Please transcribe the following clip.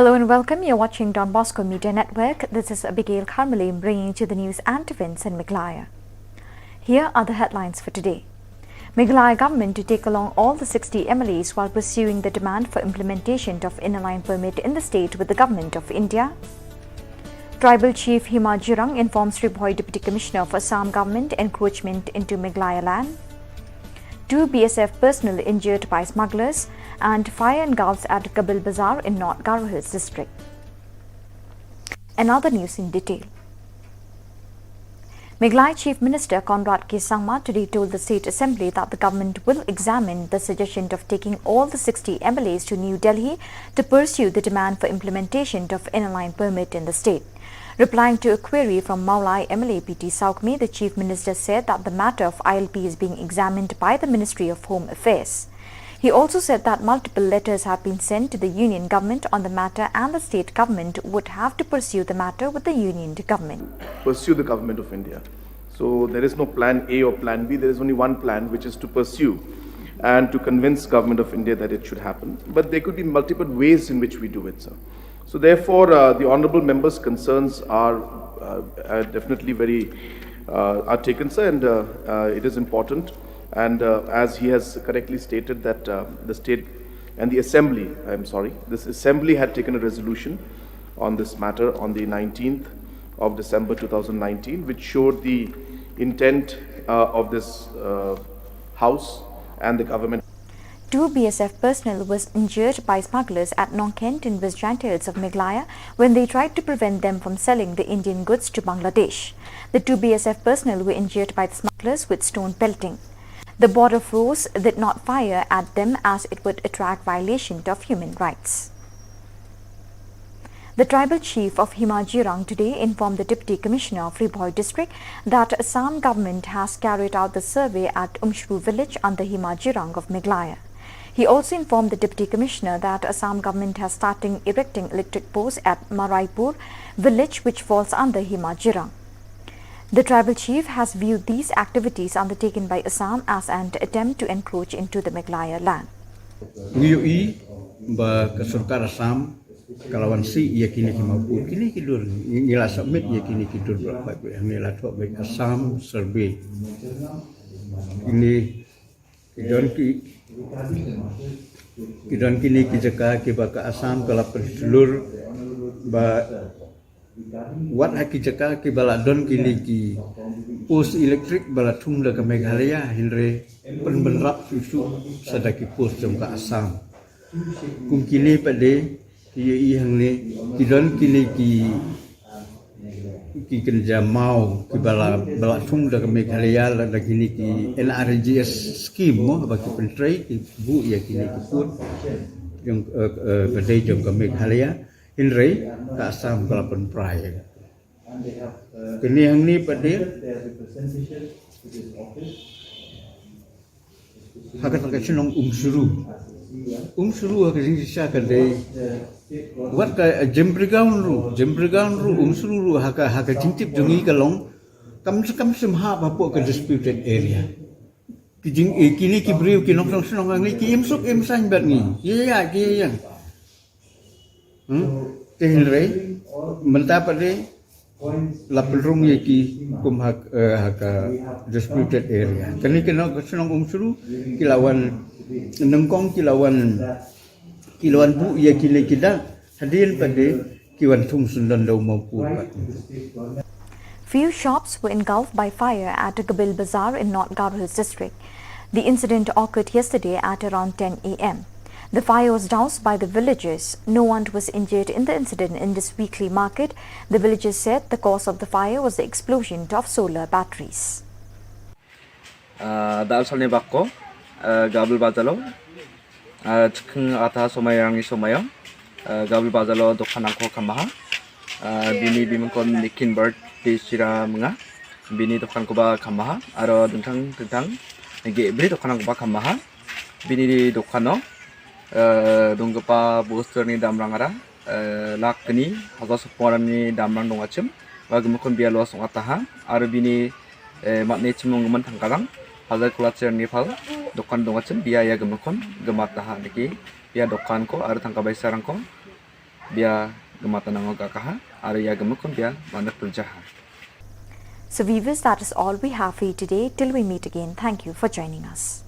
Hello and welcome. You're watching Don Bosco Media Network. This is Abigail Carmelim bringing you the news and events in Meghalaya. Here are the headlines for today. Meghalaya government to take along all the 60 MLAs while pursuing the demand for implementation of inner line permit in the state with the government of India. Tribal Chief Hima Jirang informs Ribhoi Deputy Commissioner of Assam government encroachment into Meghalaya land. 2 BSF personnel injured by smugglers, and fire engulfs at Kabil Bazaar in North Garo Hills district. Another news in detail. Meghalaya Chief Minister Conrad K. Sangma today told the State Assembly that the government will examine the suggestion of taking all the 60 MLAs to New Delhi to pursue the demand for implementation of inner line permit in the state. Replying to a query from Maulai MLA PT Saukmi, the Chief Minister said that the matter of ILP is being examined by the Ministry of Home Affairs. He also said that multiple letters have been sent to the union government on the matter and the state government would have to pursue the matter with the union government. Pursue the government of India. So there is no plan A or plan B, there is only one plan, which is to pursue and to convince government of India that it should happen. But there could be multiple ways in which we do it, sir. So therefore, the honourable members' concerns are definitely are taken, sir, and it is important. And as he has correctly stated that the state and the assembly, this assembly had taken a resolution on this matter on the 19th of December 2019, which showed the intent of this house and the government. 2 BSF personnel was injured by smugglers at Nongkent in West Giant of Meghalaya when they tried to prevent them from selling the Indian goods to Bangladesh. The 2 BSF personnel were injured by the smugglers with stone pelting. The border force did not fire at them as it would attract violation of human rights. The tribal chief of Hima Jirang today informed the Deputy Commissioner of Ribhoi district that Assam government has carried out the survey at Umshru village under Hima Jirang of Meghalaya. He also informed the Deputy Commissioner that Assam government has started erecting electric poles at Maraipur village, which falls under Hima Jirang. The tribal chief has viewed these activities undertaken by Assam as an attempt to encroach into the Meghalaya land. Surkar Assam kalawan si ia kini kimampu kini kidur nila submit ia kini kidur berapa nila tu baik Assam survey ini kidon kini kijaka kibaka Assam kalau pendulur ba wat hakijaka kibala don kini ki pos elektrik bala tung ke Meghalaya hindre penbenrap susu sadaki pos jomka Assam kum kini pada ki yang ni kidon kini ki kerja mau ki bala tung ke Meghalaya la kini ki NRGS scheme mo bagi pentrai ki bu ya kini ki pun yang pada jom ke Meghalaya hindre ke Assam kalapan prai kini yang ni pada hakat Shillong Umsuru hakat sisa kadai wat ka jempregaun ru umsuru hakat jintip jungi kalong kam semha bapo ke disputed area kijing kini ki briu ki nong nong ngi ki imsuk imsan bat ni ya ki yang hindre menta pada lapelrung yaki kum hak disputed area kini kena Shillong umsuru kilawan nengkong kilawan bu ya kini kita hadir pada kiwan tung sundan dau mampu. Few shops were engulfed by fire at Kabil Bazaar in North Garo Hills district. The incident occurred yesterday at around 10 a.m. The fire was doused by the villagers. No one was injured in the incident in this weekly market. The villagers said the cause of the fire was the explosion of solar batteries. Dal salne bakko Gabil Bazalo Chicken Ata Somayang Somayang Gabil Bazalo Dokanako Kamaha Bini Bimkon Nikin Bird Tishira Mga Bini Dokankoba Kamaha Aro Dentang Gebri Dokankoba Kamaha Bini Dokano Dungapa Booster ni Damrangara Lakni Hagosuporan ni Damrang Dongachim Wagmukon Bialos Wataha Arabini Matne Chimungman Tangalang Hazar Kulacer Nepal Dokan Dongacem biaya gemukon gemataha niki biaya dokan ko ada tangkabai sarang ko Bia gematanango kakaha, Arya gemukun bia, manat perjaha. So viewers, that is all we have for you today. Till we meet again, thank you for joining us.